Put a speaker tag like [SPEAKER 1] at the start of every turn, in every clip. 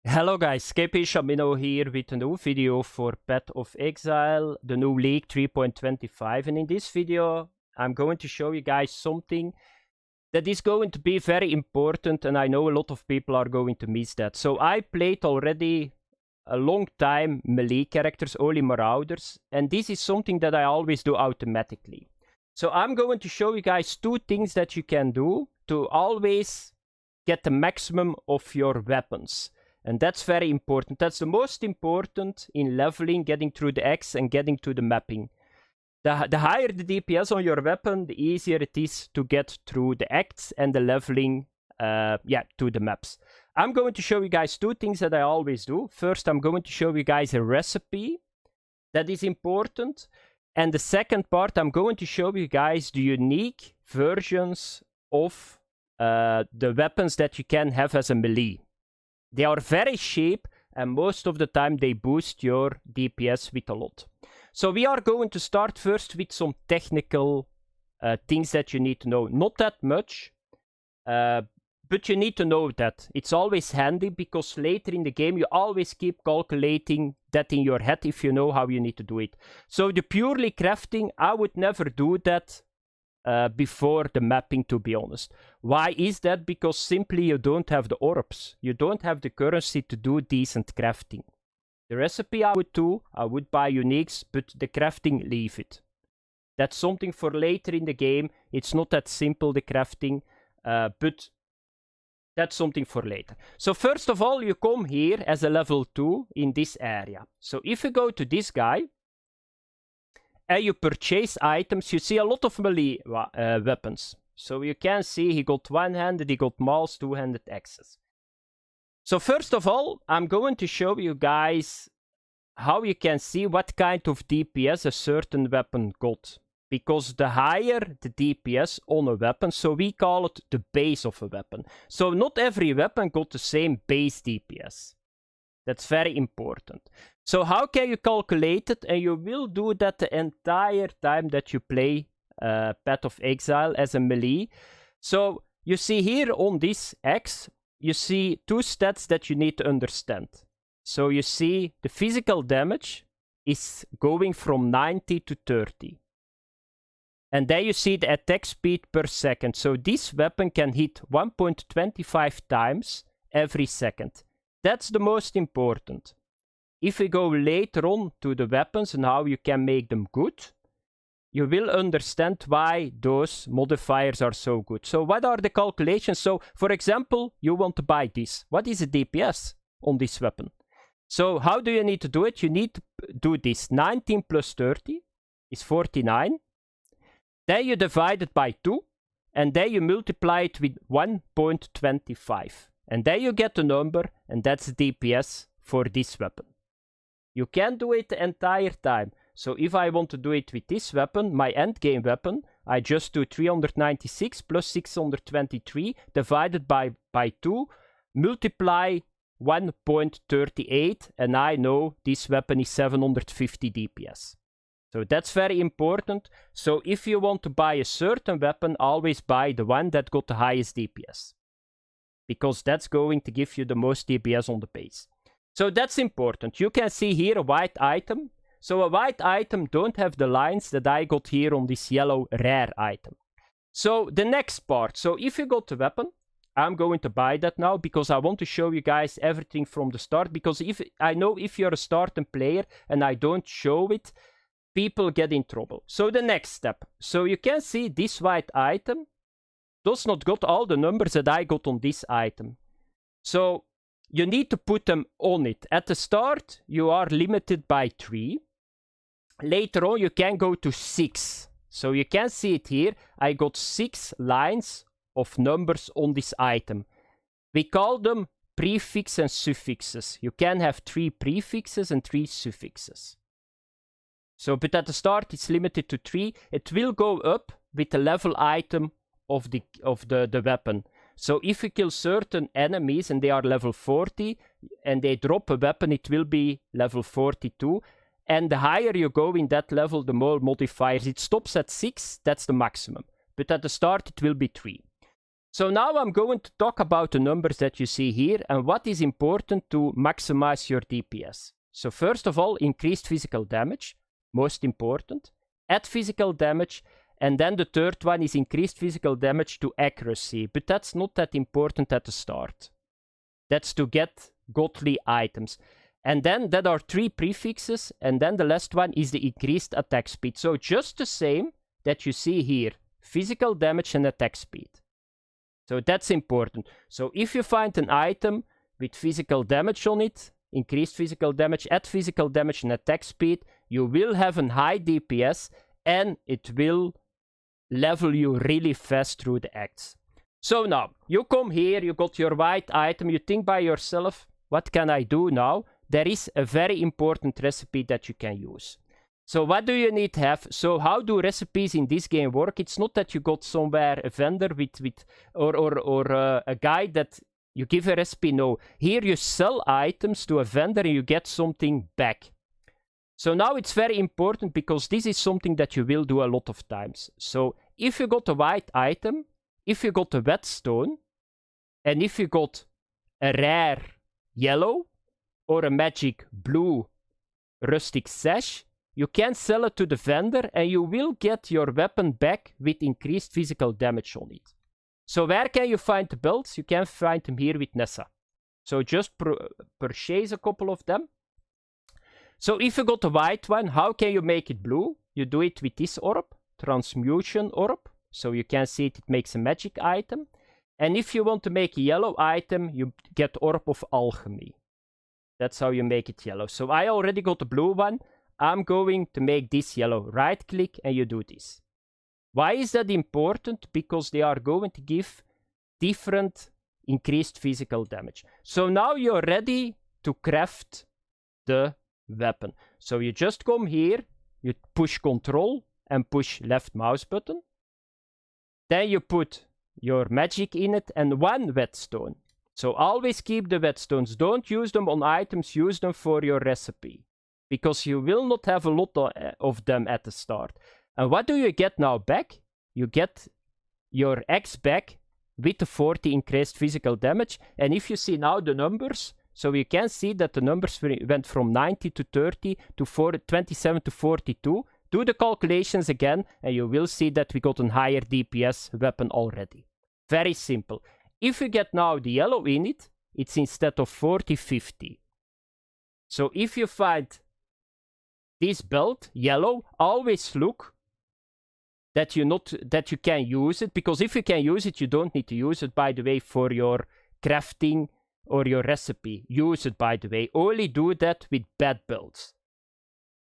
[SPEAKER 1] Hello guys, Dps here with a new video for Path of Exile, the new League 3.25, and in this video I'm going to show you guys something that is going to be very important, and I know a lot of people are going to miss that. So I played already a long time melee characters, only Marauders, and this is something that I always do automatically. So I'm going to show you guys two things that you can do to always get the maximum of your weapons. And that's very important. That's the most important in leveling, getting through the X and getting to the mapping. The higher the DPS on your weapon, the easier it is to get through the acts and the leveling to the maps. I'm going to show you guys two things that I always do. First, I'm going to show you guys a recipe that is important. And the second part, I'm going to show you guys the unique versions of the weapons that you can have as a melee. They are very cheap, and most of the time they boost your DPS with a lot. So we are going to start first with some technical things that you need to know. Not that much, but you need to know that. It's always handy, because later in the game you always keep calculating that in your head if you know how you need to do it. So the purely crafting, I would never do that before the mapping, to be honest. Why is that? Because simply you don't have the orbs. You don't have the currency to do decent crafting. The recipe I would do, I would buy uniques, but the crafting, leave it. That's something for later in the game. It's not that simple, the crafting, but that's something for later. So first of all, you come here as a level 2 in this area. So if you go to this guy, and you purchase items, you see a lot of melee weapons. So you can see he got one-handed, he got mauls, two-handed axes. So first of all, I'm going to show you guys how you can see what kind of DPS a certain weapon got. Because the higher the DPS on a weapon, so we call it the base of a weapon. So not every weapon got the same base DPS. That's very important. So how can you calculate it? And you will do that the entire time that you play Path of Exile as a melee. So you see here on this X, you see two stats that you need to understand. So you see the physical damage is going from 90 to 30. And then you see the attack speed per second. So this weapon can hit 1.25 times every second. That's the most important. If we go later on to the weapons and how you can make them good, you will understand why those modifiers are so good. So what are the calculations? So for example, you want to buy this. What is the DPS on this weapon? So how do you need to do it? You need to do this. 19 plus 30 is 49. Then you divide it by 2. And then you multiply it with 1.25. And then you get the number, and that's the DPS for this weapon. You can do it the entire time. So if I want to do it with this weapon, my endgame weapon, I just do 396 plus 623 divided by 2, multiply 1.38, and I know this weapon is 750 DPS. So that's very important. So if you want to buy a certain weapon, always buy the one that got the highest DPS. Because that's going to give you the most DPS on the base. So that's important. You can see here a white item. So a white item don't have the lines that I got here on this yellow rare item. So the next part. So if you got the weapon, I'm going to buy that now because I want to show you guys everything from the start. Because if I know if you're a starting player and I don't show it, people get in trouble. So the next step. So you can see this white item does not got all the numbers that I got on this item. So you need to put them on it. At the start, you are limited by 3. Later on, you can go to 6. So you can see it here. I got 6 lines of numbers on this item. We call them prefixes and suffixes. You can have 3 prefixes and 3 suffixes. So, but at the start, it's limited to 3. It will go up with the level item of the weapon. So if you kill certain enemies and they are level 40 and they drop a weapon, it will be level 42. And the higher you go in that level, the more modifiers. It stops at 6, that's the maximum. But at the start, it will be 3. So now I'm going to talk about the numbers that you see here and what is important to maximize your DPS. So first of all, increased physical damage, most important. Add physical damage, and then the third one is increased physical damage to accuracy, but that's not that important at the start. That's to get godly items. And then there are 3 prefixes, and then the last one is the increased attack speed. So just the same that you see here, physical damage and attack speed. So that's important. So if you find an item with physical damage on it, increased physical damage, add physical damage and attack speed, you will have a high DPS and it will level you really fast through the acts. So now, you come here, you got your white item, you think by yourself, what can I do now? There is a very important recipe that you can use. So what do you need to have? So how do recipes in this game work? It's not that you got somewhere a vendor or a guy that you give a recipe. No, here you sell items to a vendor and you get something back. So now it's very important because this is something that you will do a lot of times. So if you got a white item, if you got a whetstone, and if you got a rare yellow or a magic blue rustic sash, you can sell it to the vendor and you will get your weapon back with increased physical damage on it. So where can you find the builds? You can find them here with Nessa. So just purchase a couple of them. So if you got a white one, how can you make it blue? You do it with this orb, transmutation orb. So you can see it makes a magic item. And if you want to make a yellow item, you get orb of alchemy. That's how you make it yellow. So I already got the blue one. I'm going to make this yellow. Right click and you do this. Why is that important? Because they are going to give different increased physical damage. So now you're ready to craft the weapon. So you just come here, you push Control and push left mouse button. Then you put your magic in it and 1 whetstone. So always keep the whetstones. Don't use them on items, use them for your recipe. Because you will not have a lot of them at the start. And what do you get now back? You get your X back with the 40 increased physical damage. And if you see now the numbers, so you can see that the numbers went from 90 to 30 to 27 to 42. Do the calculations again and you will see that we got a higher DPS weapon already. Very simple. If you get now the yellow in it, it's instead of 40, 50. So if you find this belt, yellow, always look that you can use it, because if you can use it, you don't need to use it, by the way, for your crafting or your recipe. Use it, by the way. Only do that with bad builds.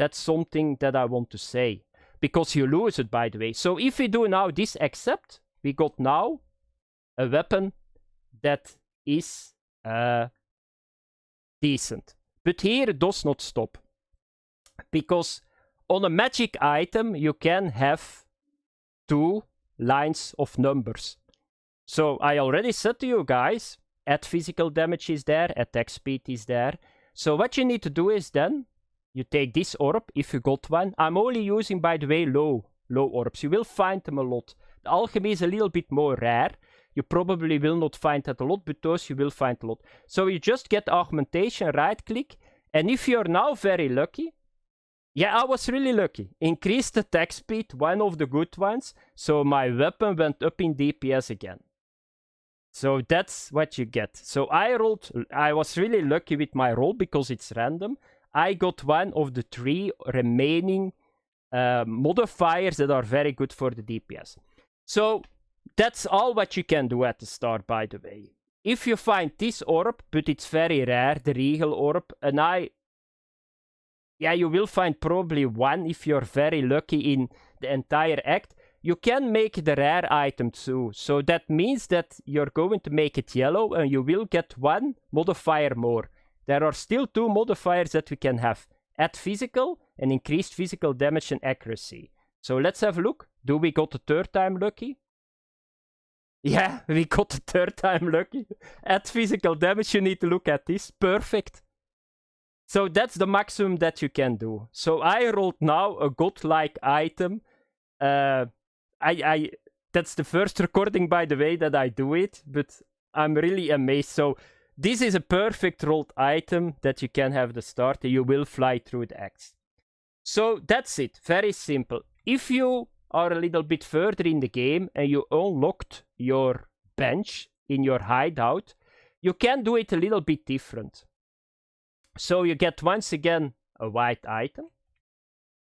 [SPEAKER 1] That's something that I want to say, because you lose it, by the way. So if we do now this accept, we got now a weapon that is decent. But here it does not stop. Because on a magic item, you can have 2 lines of numbers. So I already said to you guys, add physical damage is there, attack speed is there. So what you need to do is then, you take this orb, if you got one. I'm only using, by the way, low orbs. You will find them a lot. The alchemy is a little bit more rare. You probably will not find that a lot, but those you will find a lot. So you just get augmentation, right click. And if you're now very lucky, yeah, I was really lucky. Increased attack speed, one of the good ones. So my weapon went up in DPS again. So that's what you get. So I was really lucky with my roll because it's random. I got one of the 3 remaining modifiers that are very good for the DPS. So that's all what you can do at the start, by the way. If you find this orb, but it's very rare, the Regal orb, and you will find probably 1 if you're very lucky in the entire act. You can make the rare item too. So that means that you're going to make it yellow and you will get 1 modifier more. There are still 2 modifiers that we can have. Add physical and increased physical damage and accuracy. So let's have a look. Do we got the 3rd time lucky? Yeah, we got the 3rd time lucky. Add physical damage, you need to look at this. Perfect. So that's the maximum that you can do. So I rolled now a godlike item. I That's the first recording, by the way, that I do it, but I'm really amazed. So this is a perfect rolled item that you can have the start, and you will fly through the acts. So that's it, very simple. If you are a little bit further in the game and you unlocked your bench in your hideout, you can do it a little bit different. So you get once again a white item.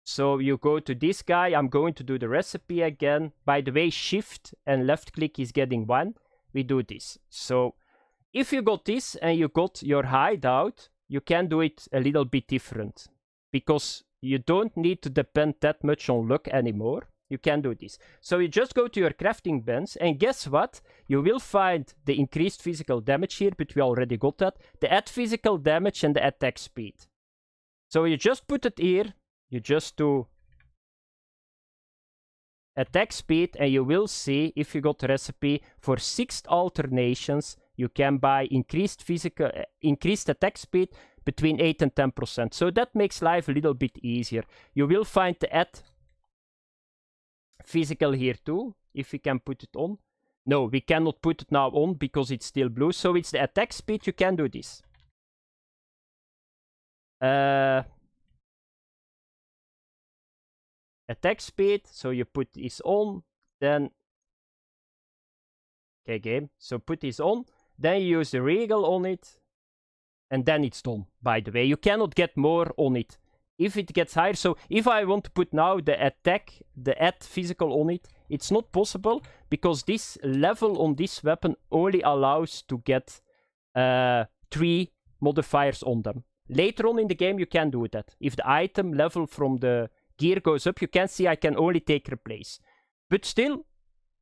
[SPEAKER 1] So you go to this guy. I'm going to do the recipe again. By the way, shift and left click is getting 1. We do this. So if you got this and you got your hideout, you can do it a little bit different, because you don't need to depend that much on luck anymore. You can do this. So you just go to your crafting bench, and guess what? You will find the increased physical damage here, but we already got that. The add physical damage and the attack speed. So you just put it here. You just do attack speed, and you will see, if you got the recipe, for 6 alternations, you can buy increased attack speed between 8 and 10%. So that makes life a little bit easier. You will find the add physical here too, if we can put it on. No, we cannot put it now on because it's still blue. So it's the attack speed. You can do this. Attack speed, so you put this on, then okay, game, so put this on, then you use the regal on it, and then it's done. By the way, you cannot get more on it if it gets higher. So if I want to put now the add physical on it, it's not possible, because this level on this weapon only allows to get 3 modifiers on them. Later on in the game you can do that. If the item level from the gear goes up, you can see I can only take replace. But still,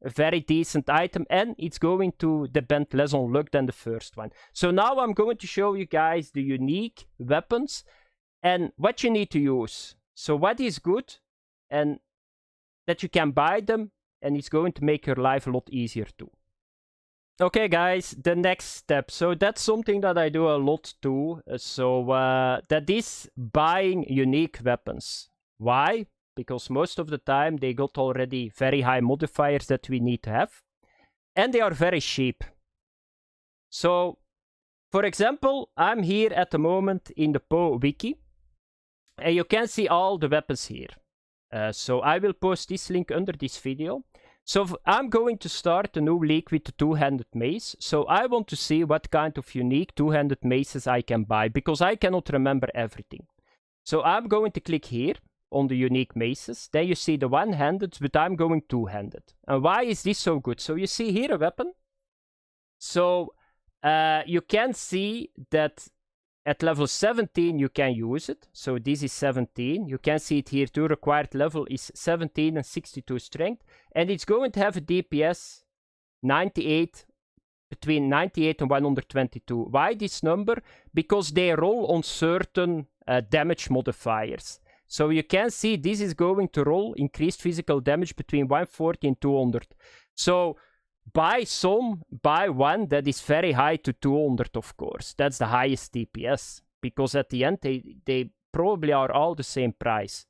[SPEAKER 1] a very decent item, and it's going to depend less on luck than the first one. So now I'm going to show you guys the unique weapons and what you need to use. So what is good, and that you can buy them, and it's going to make your life a lot easier too. Okay guys, the next step. So that's something that I do a lot too. That is buying unique weapons. Why? Because most of the time they got already very high modifiers that we need to have. And they are very cheap. So, for example, I'm here at the moment in the PO wiki. And you can see all the weapons here. So I will post this link under this video. So I'm going to start a new league with the two-handed mace. So I want to see what kind of unique two-handed maces I can buy, because I cannot remember everything. So I'm going to click here on the unique maces. Then you see the one-handed, but I'm going two-handed. And why is this so good? So you see here a weapon. So you can see that at level 17 you can use it. So this is 17. You can see it here too. Required level is 17 and 62 strength. And it's going to have a DPS 98, between 98 and 122. Why this number? Because they roll on certain damage modifiers. So you can see this is going to roll increased physical damage between 140 and 200. So buy one that is very high to 200, of course. That's the highest DPS. Because at the end, they probably are all the same price.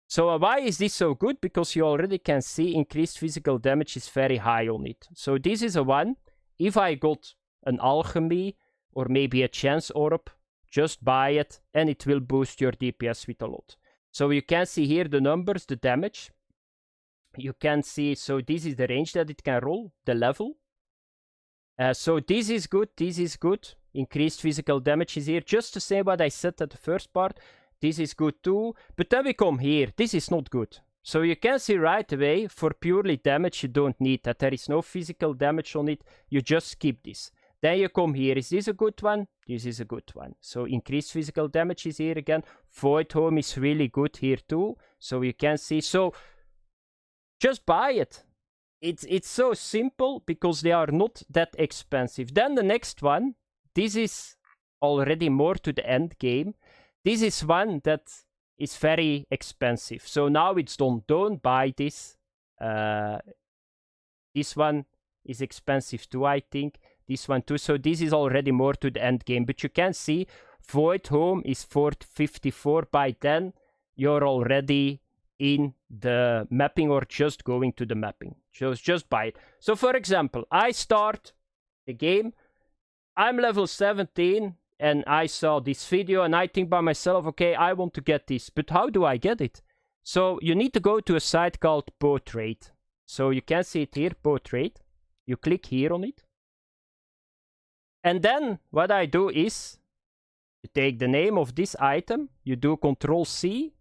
[SPEAKER 1] So why is this so good? Because you already can see increased physical damage is very high on it. So this is a one. If I got an alchemy or maybe a chance orb, just buy it and it will boost your DPS with a lot. So you can see here the numbers, the damage. You can see, so this is the range that it can roll, the level. So this is good, this is good. Increased physical damage is here. Just to say what I said at the first part, this is good too. But then we come here, this is not good. So you can see right away, for purely damage, you don't need that. There is no physical damage on it, you just skip this. Then you come here, is this a good one? This is a good one. So increased physical damage is here again. Void Home is really good here too. So you can see, so just buy it. It's so simple because they are not that expensive. Then the next one, this is already more to the end game. This is one that is very expensive. So now it's done. Don't buy this. This one is expensive too, I think. This one too. So this is already more to the end game. But you can see Void Home is 454. By then, you're already in the mapping or just going to the mapping. Just buy it. So for example, I start the game, I'm level 17, and I saw this video and I think by myself, okay, I want to get this, but how do I get it? So you need to go to a site called Botrade. So you can see it here, Botrade. You click here on it. And then what I do is, you take the name of this item, you do Ctrl-C,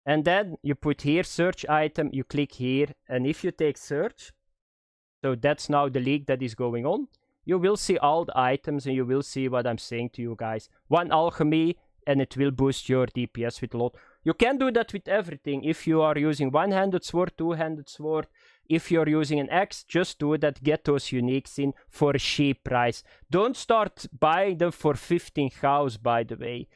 [SPEAKER 1] and then you put here search item, you click here, and if you take search, so that's now the leak that is going on, you will see all the items and you will see what I'm saying to you guys. 1 alchemy, and it will boost your DPS with a lot. You can do that with everything. If you are using one-handed sword, two-handed sword, if you're using an axe, just do that, get those uniques in for a cheap price. Don't start buying them for 15 cows, by the way.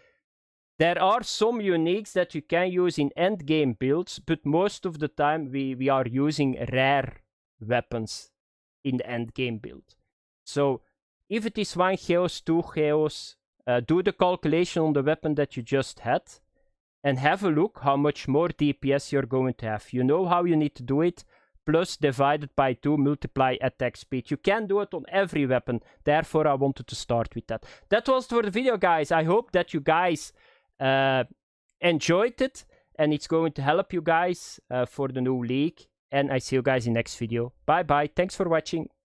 [SPEAKER 1] There are some uniques that you can use in endgame builds, but most of the time we are using rare weapons in the endgame build. So if it is 1 chaos, 2 chaos, do the calculation on the weapon that you just had and have a look how much more DPS you're going to have. You know how you need to do it, plus divided by 2, multiply attack speed. You can do it on every weapon, therefore I wanted to start with that. That was for the video, guys. I hope that you guys enjoyed it and it's going to help you guys for the new league. And I see you guys in the next video. Bye bye, thanks for watching.